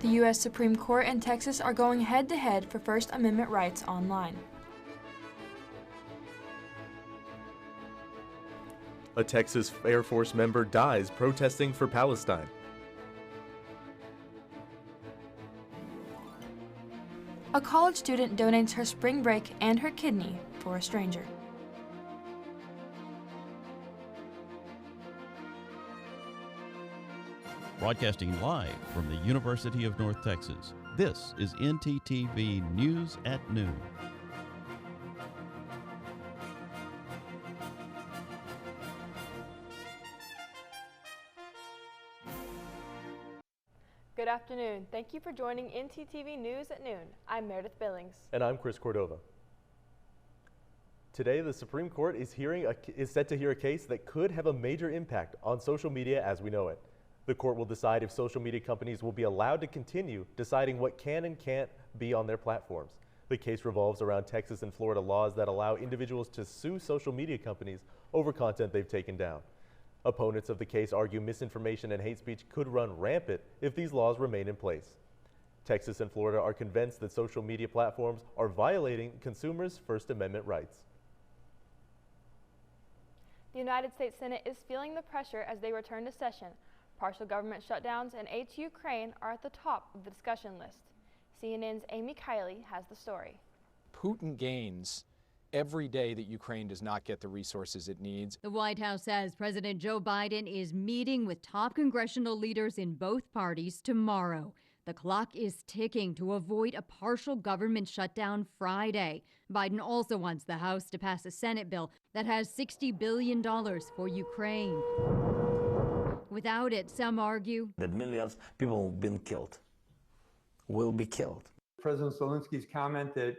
The U.S. Supreme Court and Texas are going head-to-head for First Amendment rights online. A Texas Air Force member dies protesting for Palestine. A college student donates her spring break and her kidney for a stranger. Broadcasting live from the University of North Texas, this is NTTV News at Noon. Good afternoon. Thank you for joining NTTV News at Noon. I'm Meredith Billings. And I'm Chris Cordova. Today, the Supreme Court is set to hear a case that could have a major impact on social media as we know it. The court will decide if social media companies will be allowed to continue deciding what can and can't be on their platforms. The case revolves around Texas and Florida laws that allow individuals to sue social media companies over content they've taken down. Opponents of the case argue misinformation and hate speech could run rampant if these laws remain in place. Texas and Florida are convinced that social media platforms are violating consumers' First Amendment rights. The United States Senate is feeling the pressure as they return to session. Partial government shutdowns and aid to Ukraine are at the top of the discussion list. CNN's Amy Kiley has the story. Putin gains every day that Ukraine does not get the resources it needs. The White House says President Joe Biden is meeting with top congressional leaders in both parties tomorrow. The clock is ticking to avoid a partial government shutdown Friday. Biden also wants the House to pass a Senate bill that has $60 billion for Ukraine. Without it, some argue that millions of people have been killed, will be killed. President Zelensky's comment that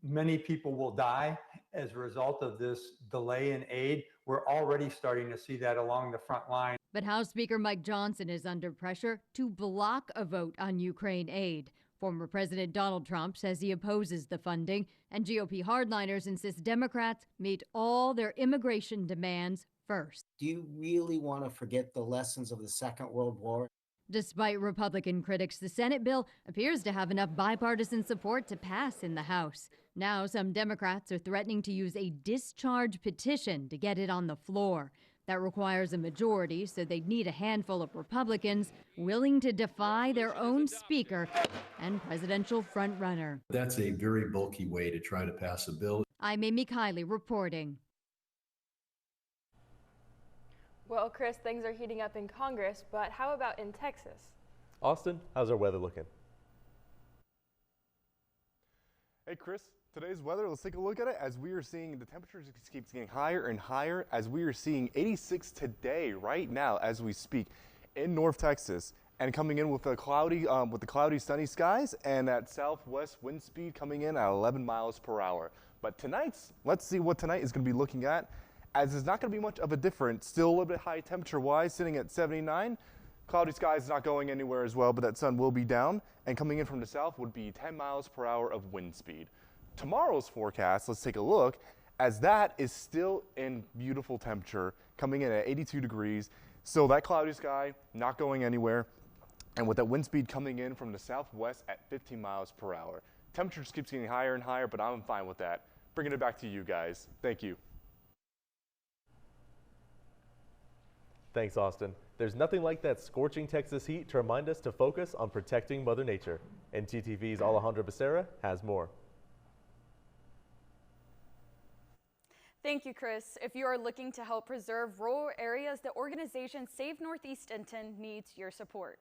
many people will die as a result of this delay in aid, we're already starting to see that along the front line. But House Speaker Mike Johnson is under pressure to block a vote on Ukraine aid. Former President Donald Trump says he opposes the funding, and GOP hardliners insist Democrats meet all their immigration demands first. Do you really want to forget the lessons of the Second World War? Despite Republican critics, the Senate bill appears to have enough bipartisan support to pass in the House. Now, some Democrats are threatening to use a discharge petition to get it on the floor. That requires a majority, so they'd need a handful of Republicans willing to defy their own speaker and presidential frontrunner. That's a very bulky way to try to pass a bill. I'm Amy Kiley reporting. Well, Chris, things are heating up in Congress, but how about in Texas? Austin, how's our weather looking? Hey, Chris. Today's weather, let's take a look at it as we are seeing the temperature just keeps getting higher and higher as we are seeing 86 today, right now as we speak in North Texas, and coming in with the cloudy, sunny skies and that southwest wind speed coming in at 11 miles per hour. But let's see what tonight is going to be looking at, as there's not going to be much of a difference. Still a little bit high temperature wise, sitting at 79. Cloudy skies not going anywhere as well, but that sun will be down, and coming in from the south would be 10 miles per hour of wind speed. Tomorrow's forecast, let's take a look, as that is still in beautiful temperature, coming in at 82 degrees. So that cloudy sky not going anywhere, and with that wind speed coming in from the southwest at 15 miles per hour. Temperature just keeps getting higher and higher, but I'm fine with that. Bringing it back to you guys. Thank you. Thanks, Austin. There's nothing like that scorching Texas heat to remind us to focus on protecting Mother Nature. NTTV's Alejandra Becerra has more. Thank you, Chris. If you are looking to help preserve rural areas, the organization Save Northeast Denton needs your support.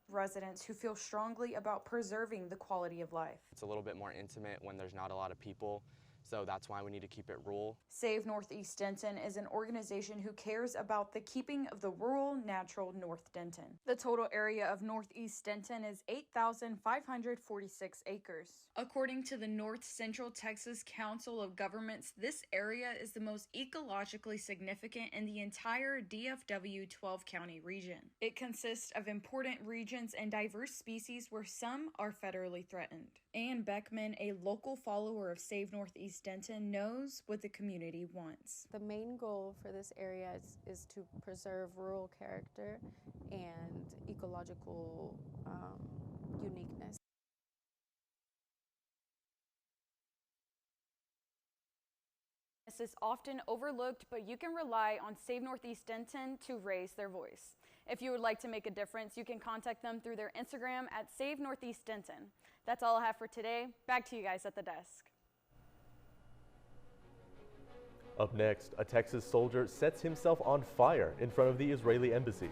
Residents who feel strongly about preserving the quality of life. It's a little bit more intimate when there's not a lot of people, so that's why we need to keep it rural. Save Northeast Denton is an organization who cares about the keeping of the rural, natural North Denton. The total area of Northeast Denton is 8,546 acres. According to the North Central Texas Council of Governments, this area is the most ecologically significant in the entire DFW 12-county region. It consists of important regions and diverse species where some are federally threatened. Ann Beckman, a local follower of Save Northeast Northeast Denton knows what the community wants. The main goal for this area is to preserve rural character and ecological uniqueness. This is often overlooked, but you can rely on Save Northeast Denton to raise their voice. If you would like to make a difference, you can contact them through their Instagram at Save Northeast Denton. That's all I have for today. Back to you guys at the desk. Up next, a Texas soldier sets himself on fire in front of the Israeli embassy.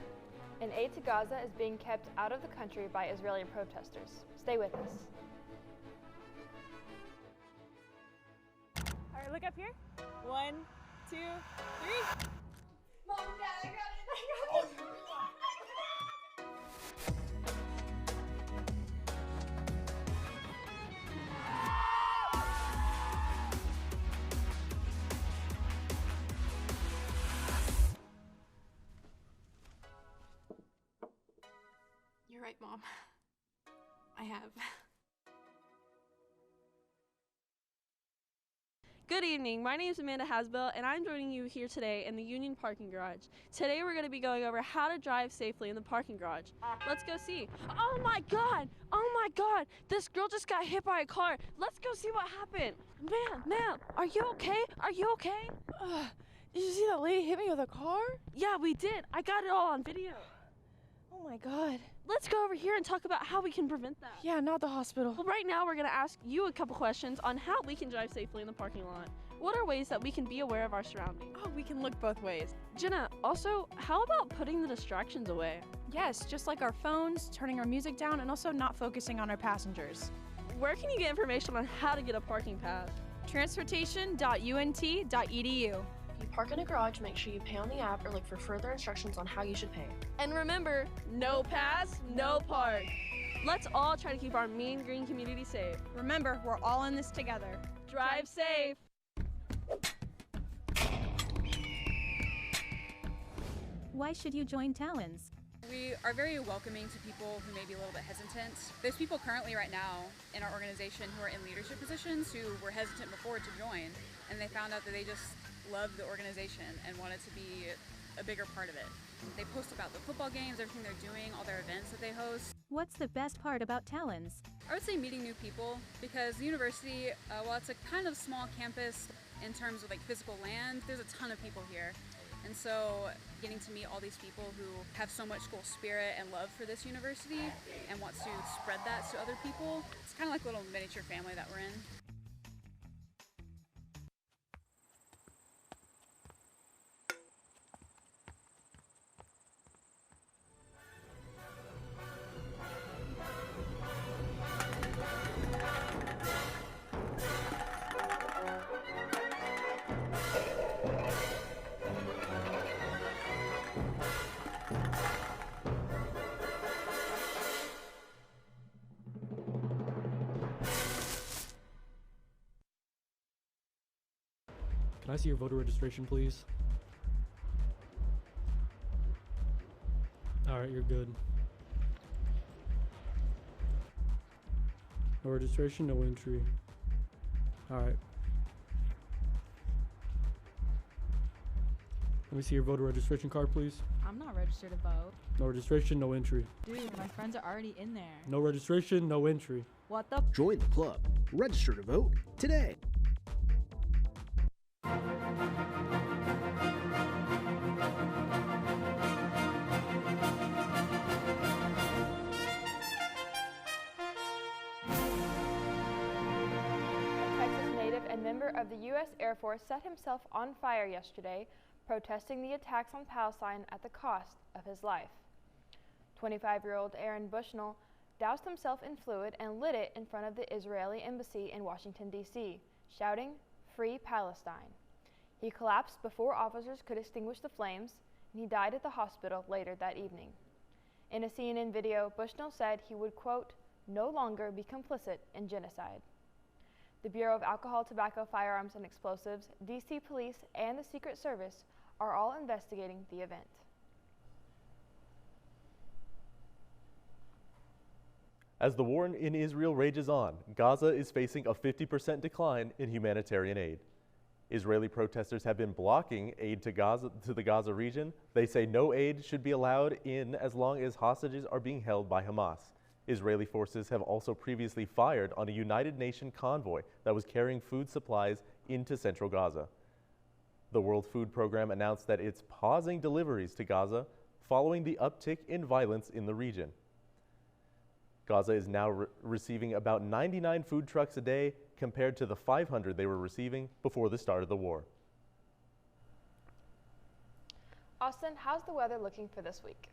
An aid to Gaza is being kept out of the country by Israeli protesters. Stay with us. All right, look up here. 1, 2, 3. Mom, Dad, I got it. You're right, Mom. I have. Good evening, my name is Amanda Hasbell and I'm joining you here today in the Union parking garage. Today we're going to be going over how to drive safely in the parking garage. Let's go see. Oh my god, this girl just got hit by a car. Let's go see what happened. Ma'am, are you okay? Are you okay? Did you see that lady hit me with a car? Yeah, we did. I got it all on video. Oh my god. Let's go over here and talk about how we can prevent that. Yeah, not the hospital. Well, right now we're going to ask you a couple questions on how we can drive safely in the parking lot. What are ways that we can be aware of our surroundings? Oh, we can look both ways. Jenna, also, how about putting the distractions away? Yes, just like our phones, turning our music down, and also not focusing on our passengers. Where can you get information on how to get a parking pass? Transportation.unt.edu. If you park in a garage, make sure you pay on the app or look for further instructions on how you should pay. And remember, no pass, no park. Let's all try to keep our mean green community safe. Remember, we're all in this together. Drive safe. Why should you join Talons? We are very welcoming to people who may be a little bit hesitant. There's people currently right now in our organization who are in leadership positions who were hesitant before to join, and they found out that they just loved the organization and wanted to be a bigger part of it. They post about the football games, everything they're doing, all their events that they host. What's the best part about Talons? I would say meeting new people, because the university, while it's a kind of small campus in terms of like physical land, there's a ton of people here. And so getting to meet all these people who have so much school spirit and love for this university and want to spread that to other people, it's kind of like a little miniature family that we're in. Can I see your voter registration, please? All right, you're good. No registration, no entry. All right. Let me see your voter registration card, please. I'm not registered to vote. No registration, no entry. Dude, my friends are already in there. No registration, no entry. What the? Join the club. Register to vote today. Member of the U.S. Air Force set himself on fire yesterday, protesting the attacks on Palestine at the cost of his life. 25-year-old Aaron Bushnell doused himself in fluid and lit it in front of the Israeli embassy in Washington, D.C., shouting, "Free Palestine." He collapsed before officers could extinguish the flames, and he died at the hospital later that evening. In a CNN video, Bushnell said he would, quote, "no longer be complicit in genocide." The Bureau of Alcohol, Tobacco, Firearms, and Explosives, D.C. Police, and the Secret Service are all investigating the event. As the war in Israel rages on, Gaza is facing a 50% decline in humanitarian aid. Israeli protesters have been blocking aid to the Gaza region. They say no aid should be allowed in as long as hostages are being held by Hamas. Israeli forces have also previously fired on a United Nations convoy that was carrying food supplies into central Gaza. The World Food Program announced that it's pausing deliveries to Gaza following the uptick in violence in the region. Gaza is now receiving about 99 food trucks a day compared to the 500 they were receiving before the start of the war. Austin, how's the weather looking for this week?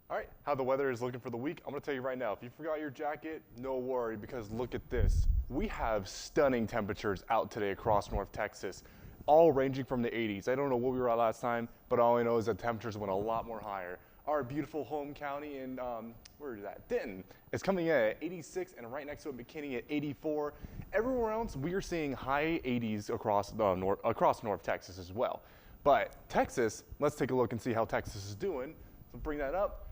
All right, how the weather is looking for the week, I'm gonna tell you right now, if you forgot your jacket, no worry, because look at this. We have stunning temperatures out today across North Texas, all ranging from the 80s. I don't know what we were at last time, but all I know is that temperatures went a lot more higher. Our beautiful home county in, where is that? Denton is coming in at 86, and right next to it, McKinney at 84. Everywhere else, we are seeing high 80s across North Texas as well. But Texas, let's take a look and see how Texas is doing. So bring that up.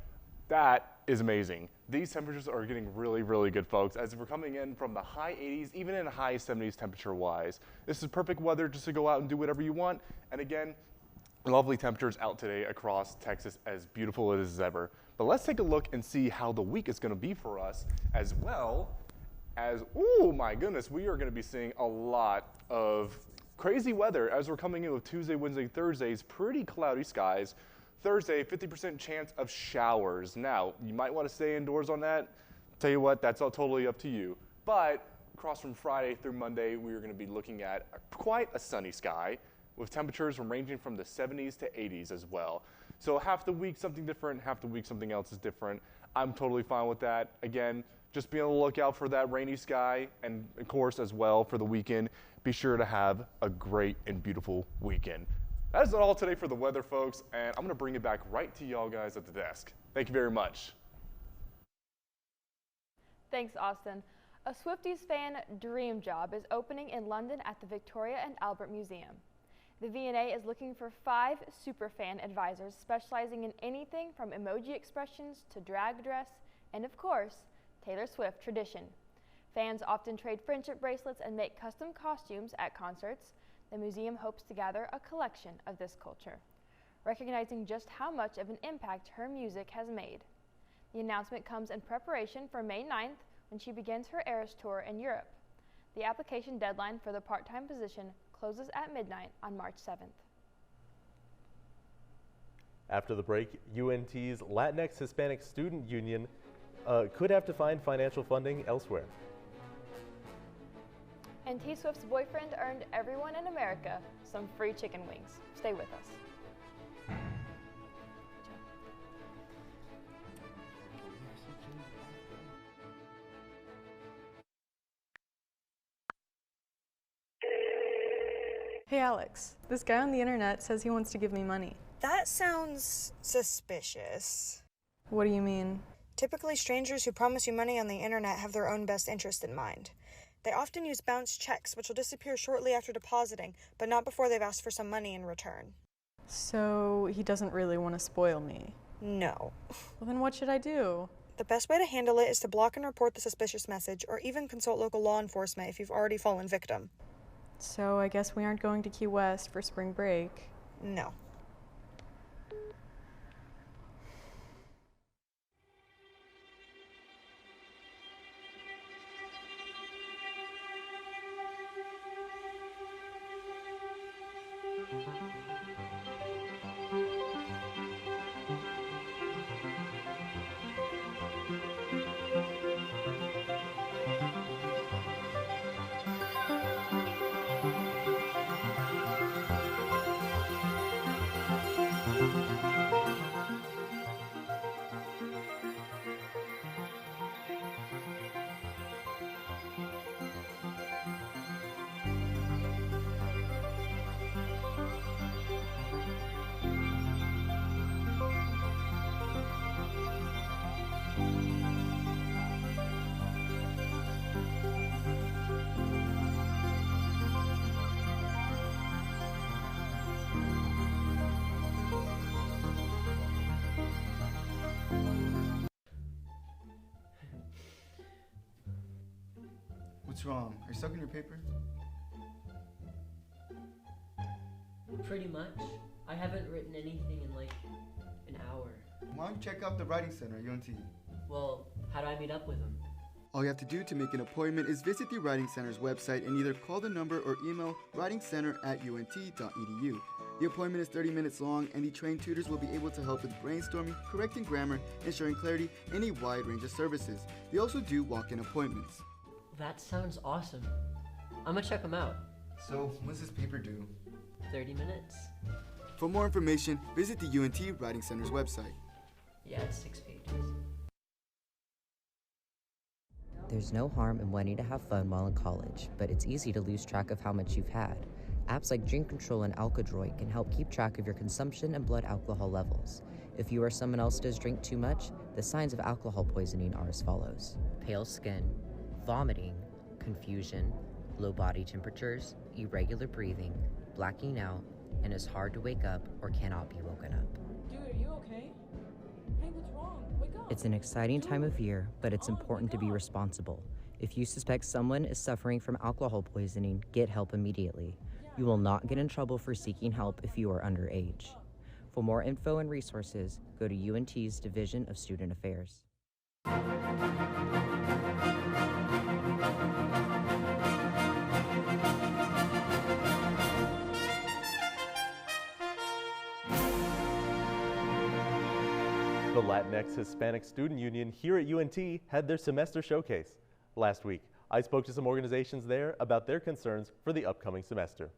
That is amazing. These temperatures are getting really, really good, folks, as we're coming in from the high 80s, even in high 70s temperature-wise. This is perfect weather just to go out and do whatever you want. And again, lovely temperatures out today across Texas, as beautiful as ever. But let's take a look and see how the week is going to be for us, as well as, oh my goodness, we are going to be seeing a lot of crazy weather as we're coming in with Tuesday, Wednesday, Thursdays, pretty cloudy skies. Thursday, 50% chance of showers. Now, you might want to stay indoors on that. Tell you what, that's all totally up to you. But across from Friday through Monday, we are going to be looking at quite a sunny sky with temperatures ranging from the 70s to 80s as well. So half the week something different, half the week something else is different. I'm totally fine with that. Again, just be on the lookout for that rainy sky, and of course as well for the weekend, be sure to have a great and beautiful weekend. That is all today for the weather, folks, and I'm going to bring it back right to y'all guys at the desk. Thank you very much. Thanks, Austin. A Swifties fan dream job is opening in London at the Victoria and Albert Museum. The V&A is looking for 5 superfan advisors specializing in anything from emoji expressions to drag dress and, of course, Taylor Swift tradition. Fans often trade friendship bracelets and make custom costumes at concerts. The museum hopes to gather a collection of this culture, recognizing just how much of an impact her music has made. The announcement comes in preparation for May 9th when she begins her Eras tour in Europe. The application deadline for the part-time position closes at midnight on March 7th. After the break, UNT's Latinx Hispanic Student Union could have to find financial funding elsewhere. And T-Swift's boyfriend earned everyone in America some free chicken wings. Stay with us. Hey Alex, this guy on the internet says he wants to give me money. That sounds suspicious. What do you mean? Typically, strangers who promise you money on the internet have their own best interest in mind. They often use bounce checks, which will disappear shortly after depositing, but not before they've asked for some money in return. So he doesn't really want to spoil me? No. Well, then what should I do? The best way to handle it is to block and report the suspicious message, or even consult local law enforcement if you've already fallen victim. So I guess we aren't going to Key West for spring break. No. What's wrong? Are you stuck in your paper? Pretty much. I haven't written anything in like an hour. Why don't you check out the Writing Center at UNT? Well, how do I meet up with them? All you have to do to make an appointment is visit the Writing Center's website and either call the number or email writingcenter@unt.edu. The appointment is 30 minutes long, and the trained tutors will be able to help with brainstorming, correcting grammar, ensuring clarity, and a wide range of services. They also do walk-in appointments. That sounds awesome. I'm gonna check them out. So, when's this paper due? 30 minutes. For more information, visit the UNT Writing Center's website. Yeah, it's 6 pages. There's no harm in wanting to have fun while in college, but it's easy to lose track of how much you've had. Apps like Drink Control and Alkadroid can help keep track of your consumption and blood alcohol levels. If you or someone else does drink too much, the signs of alcohol poisoning are as follows: pale skin, vomiting, confusion, low body temperatures, irregular breathing, blacking out, and it's hard to wake up or cannot be woken up. Dude, are you okay? Hey, what's wrong? Wake up. It's an exciting time of year, but it's important to be responsible. If you suspect someone is suffering from alcohol poisoning, get help immediately. You will not get in trouble for seeking help if you are underage. For more info and resources, go to UNT's Division of Student Affairs. The Latinx Hispanic Student Union here at UNT had their semester showcase. Last week, I spoke to some organizations there about their concerns for the upcoming semester.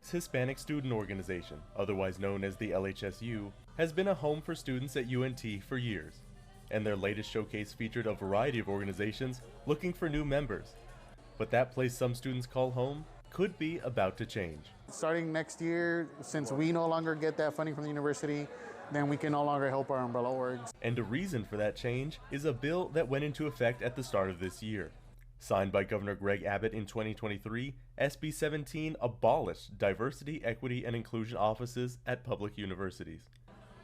Hispanic Student Organization, otherwise known as the LHSU, has been a home for students at UNT for years, and their latest showcase featured a variety of organizations looking for new members. But that place some students call home could be about to change. Starting next year, since we no longer get that funding from the university, then we can no longer help our umbrella orgs. And a reason for that change is a bill that went into effect at the start of this year. Signed by Governor Greg Abbott in 2023, SB 17 abolished diversity, equity, and inclusion offices at public universities.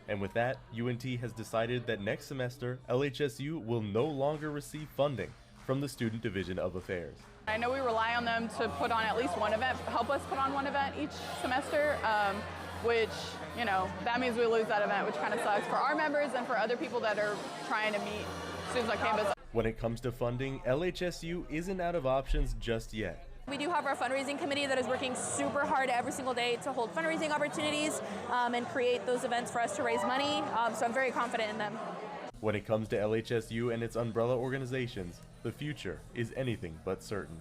And with that, UNT has decided that next semester, LHSU will no longer receive funding from the Student Division of Affairs. I know we rely on them to put on at least one event, help us put on one event each semester, which, you know, that means we lose that event, which kind of sucks for our members and for other people that are trying to meet students on campus. When it comes to funding, LHSU isn't out of options just yet. We do have our fundraising committee that is working super hard every single day to hold fundraising opportunities and create those events for us to raise money, so I'm very confident in them. When it comes to LHSU and its umbrella organizations, the future is anything but certain.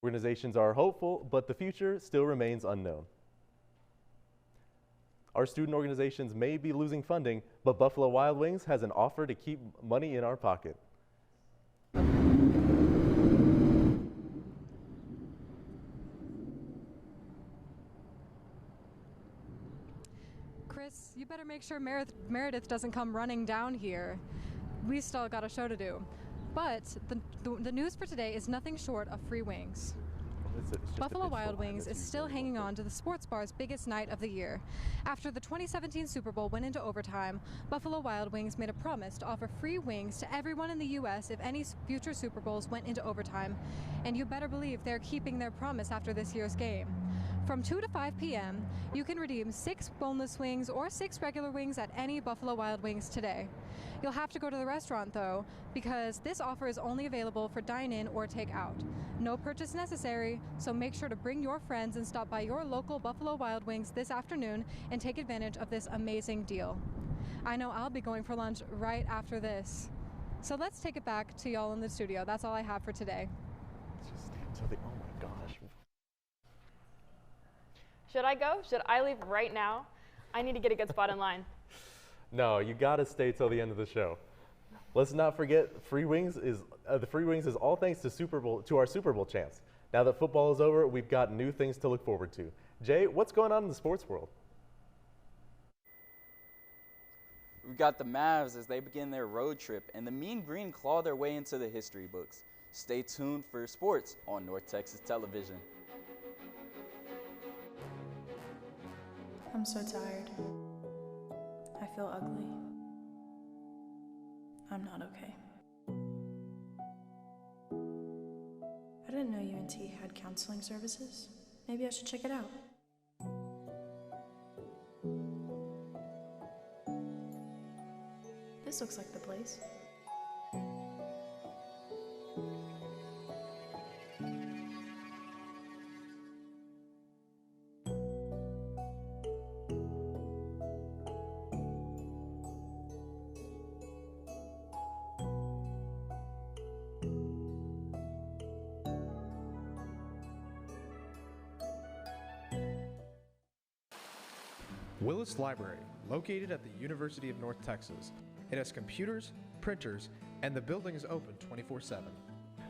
Organizations are hopeful, but the future still remains unknown. Our student organizations may be losing funding, but Buffalo Wild Wings has an offer to keep money in our pocket. Chris, you better make sure Meredith doesn't come running down here. We still got a show to do. But the news for today is nothing short of free wings. Buffalo Wild Wings is still hanging on to the sports bar's biggest night of the year. After the 2017 Super Bowl went into overtime, Buffalo Wild Wings made a promise to offer free wings to everyone in the U.S. if any future Super Bowls went into overtime. And you better believe they're keeping their promise after this year's game. From 2 to 5 p.m., you can redeem 6 boneless wings or 6 regular wings at any Buffalo Wild Wings today. You'll have to go to the restaurant, though, because this offer is only available for dine-in or take-out. No purchase necessary, so make sure to bring your friends and stop by your local Buffalo Wild Wings this afternoon and take advantage of this amazing deal. I know I'll be going for lunch right after this. So let's take it back to y'all in the studio. That's all I have for today. Oh my gosh. Should I go? Should I leave right now? I need to get a good spot in line. No, you gotta stay till the end of the show. Let's not forget, the free wings is all thanks to our Super Bowl champs. Now that football is over, we've got new things to look forward to. Jay, what's going on in the sports world? We've got the Mavs as they begin their road trip, and the Mean Green claw their way into the history books. Stay tuned for sports on North Texas Television. I'm so tired. I feel ugly. I'm not okay. I didn't know UNT had counseling services. Maybe I should check it out. This looks like the place. Willis Library, located at the University of North Texas. It has computers, printers, and the building is open 24/7.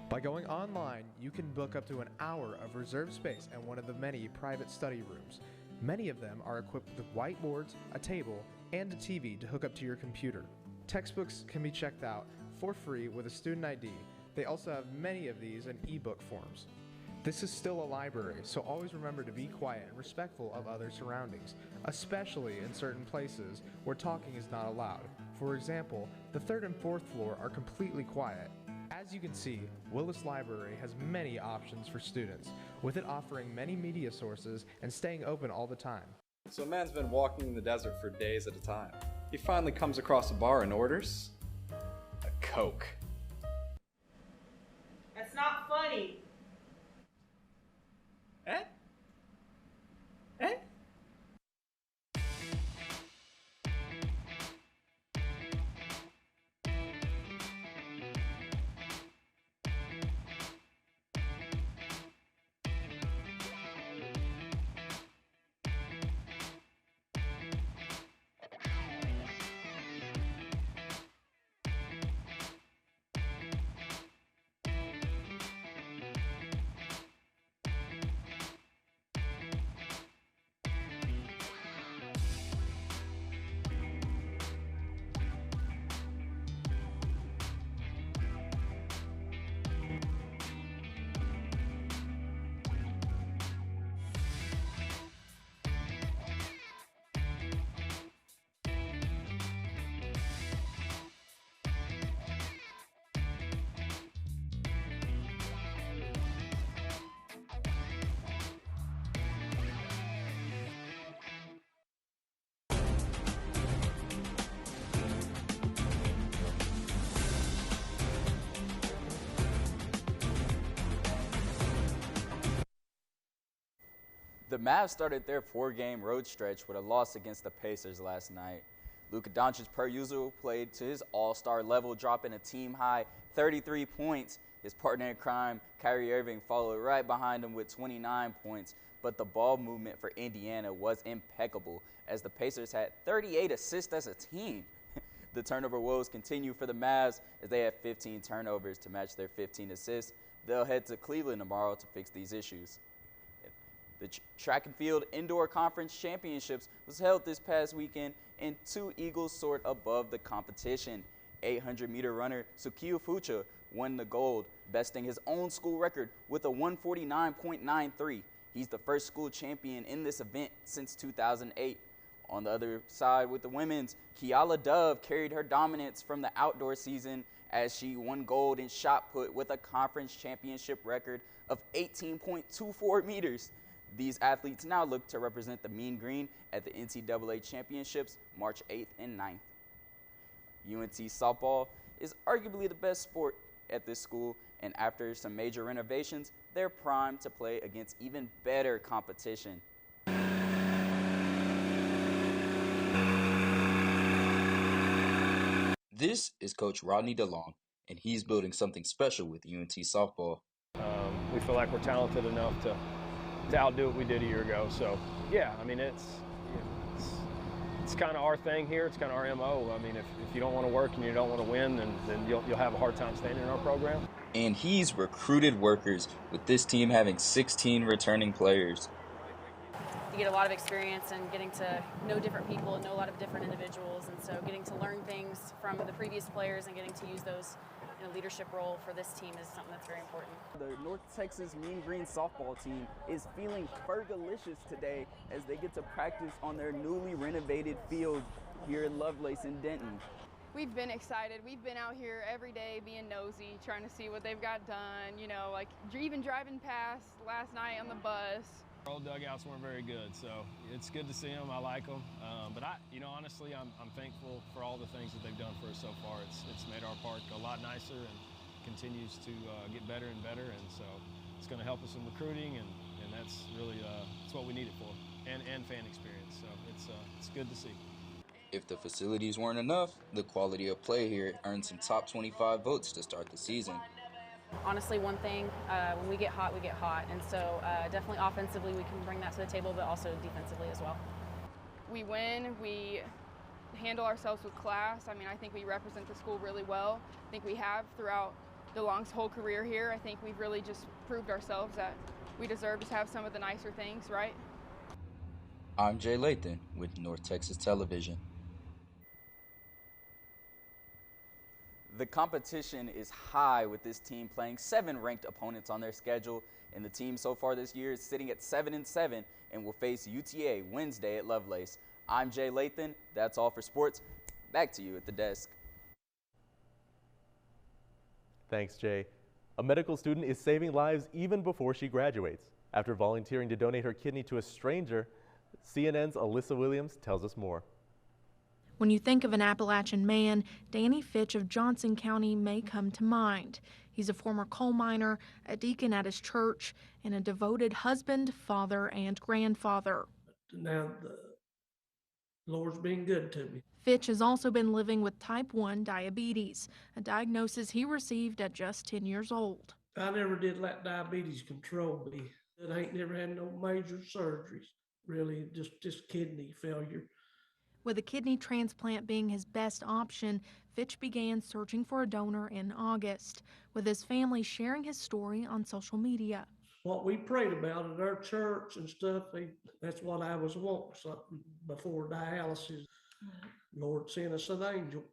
By going online, you can book up to an hour of reserved space and one of the many private study rooms. Many of them are equipped with whiteboards, a table, and a TV to hook up to your computer. Textbooks can be checked out for free with a student ID. They also have many of these in ebook forms. This is still a library, so always remember to be quiet and respectful of other surroundings, especially in certain places where talking is not allowed. For example, the 3rd and 4th floor are completely quiet. As you can see, Willis Library has many options for students, with it offering many media sources and staying open all the time. So a man's been walking in the desert for days at a time. He finally comes across a bar and orders a Coke. That's not funny. Eh? Eh? The Mavs started their 4-game road stretch with a loss against the Pacers last night. Luka Doncic, per usual, played to his all-star level, dropping a team-high 33 points. His partner in crime, Kyrie Irving, followed right behind him with 29 points. But the ball movement for Indiana was impeccable, as the Pacers had 38 assists as a team. The turnover woes continue for the Mavs, as they have 15 turnovers to match their 15 assists. They'll head to Cleveland tomorrow to fix these issues. The Track and Field Indoor Conference Championships was held this past weekend, and 2 Eagles soared above the competition. 800-meter runner Sukiya Fucha won the gold, besting his own school record with a 149.93. He's the first school champion in this event since 2008. On the other side, with the women's, Kiala Dove carried her dominance from the outdoor season as she won gold in shot put with a conference championship record of 18.24 meters. These athletes now look to represent the Mean Green at the NCAA Championships March 8th and 9th. UNT softball is arguably the best sport at this school, and after some major renovations, they're primed to play against even better competition. This is Coach Rodney DeLong, and he's building something special with UNT softball. We feel like we're talented enough to outdo what we did a year ago. So, yeah, I mean, it's kind of our thing here. It's kind of our MO. I mean, if you don't want to work and you don't want to win, then you'll have a hard time staying in our program. And he's recruited workers, with this team having 16 returning players. You get a lot of experience and getting to know different people and know a lot of different individuals, and so getting to learn things from the previous players and getting to use those in a leadership role for this team is something that's very important. The North Texas Mean Green softball team is feeling fergalicious today as they get to practice on their newly renovated field here in Lovelace and Denton. We've been excited. We've been out here every day being nosy, trying to see what they've got done, you know, like even driving past last night on the bus. Our old dugouts weren't very good, so it's good to see them. I like them. But honestly, I'm thankful for all the things that they've done for us so far. It's made our park a lot nicer and continues to get better and better. And so it's going to help us in recruiting, and that's really it's what we need it for, and fan experience. So it's good to see. If the facilities weren't enough, the quality of play here earned some top 25 votes to start the season. Honestly, one thing, when we get hot, we get hot. And so definitely offensively, we can bring that to the table, but also defensively as well. We win, we handle ourselves with class. I mean, I think we represent the school really well. I think we have throughout DeLong's whole career here. I think we've really just proved ourselves that we deserve to have some of the nicer things, right? I'm Jay Lathan with North Texas Television. The competition is high with this team playing 7 ranked opponents on their schedule, and the team so far this year is sitting at 7-7 and will face UTA Wednesday at Lovelace. I'm Jay Lathan. That's all for sports. Back to you at the desk. Thanks, Jay. A medical student is saving lives even before she graduates. After volunteering to donate her kidney to a stranger, CNN's Alyssa Williams tells us more. When you think of an Appalachian man, Danny Fitch of Johnson County may come to mind. He's a former coal miner, a deacon at his church, and a devoted husband, father, and grandfather. Now the Lord's been good to me. Fitch has also been living with type 1 diabetes, a diagnosis he received at just 10 years old. I never did let diabetes control me. I ain't never had no major surgeries, really, just kidney failure. With a kidney transplant being his best option, Fitch began searching for a donor in August, with his family sharing his story on social media. What we prayed about at our church and stuff, that's what I was wanting, something before dialysis. Lord sent us an angel.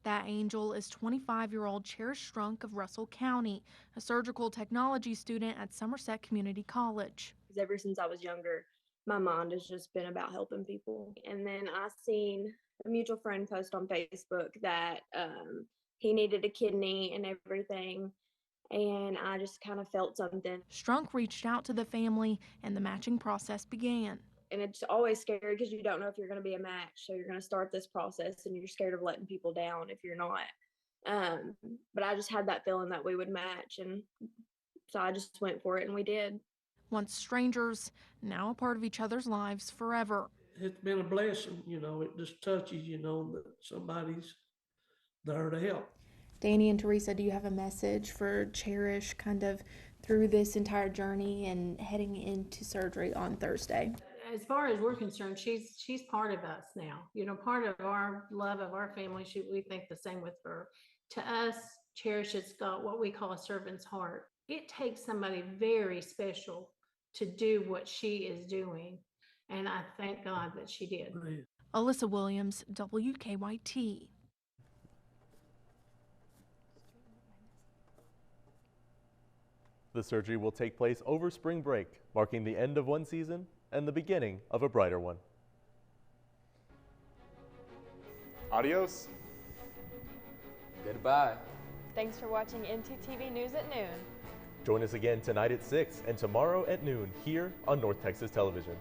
That angel is 25-year-old Cherish Strunk of Russell County, a surgical technology student at Somerset Community College. Ever since I was younger, my mind has just been about helping people. And then I seen a mutual friend post on Facebook that he needed a kidney and everything, and I just kind of felt something. Strunk reached out to the family, and the matching process began. And it's always scary because you don't know if you're going to be a match, so you're going to start this process and you're scared of letting people down if you're not. But I just had that feeling that we would match, and so I just went for it, and we did. Once strangers, now a part of each other's lives forever. It's been a blessing, it just touches, that somebody's there to help. Danny and Teresa, do you have a message for Cherish kind of through this entire journey and heading into surgery on Thursday? As far as we're concerned, she's part of us now. Part of our love of our family. We think the same with her. To us, Cherish has got what we call a servant's heart. It takes somebody very special to do what she is doing, and I thank God that she did. Alyssa Williams, WKYT. The surgery will take place over spring break, marking the end of one season and the beginning of a brighter one. Adios. Goodbye. Thanks for watching NTTV News at noon. Join us again tonight at 6 and tomorrow at noon here on North Texas Television.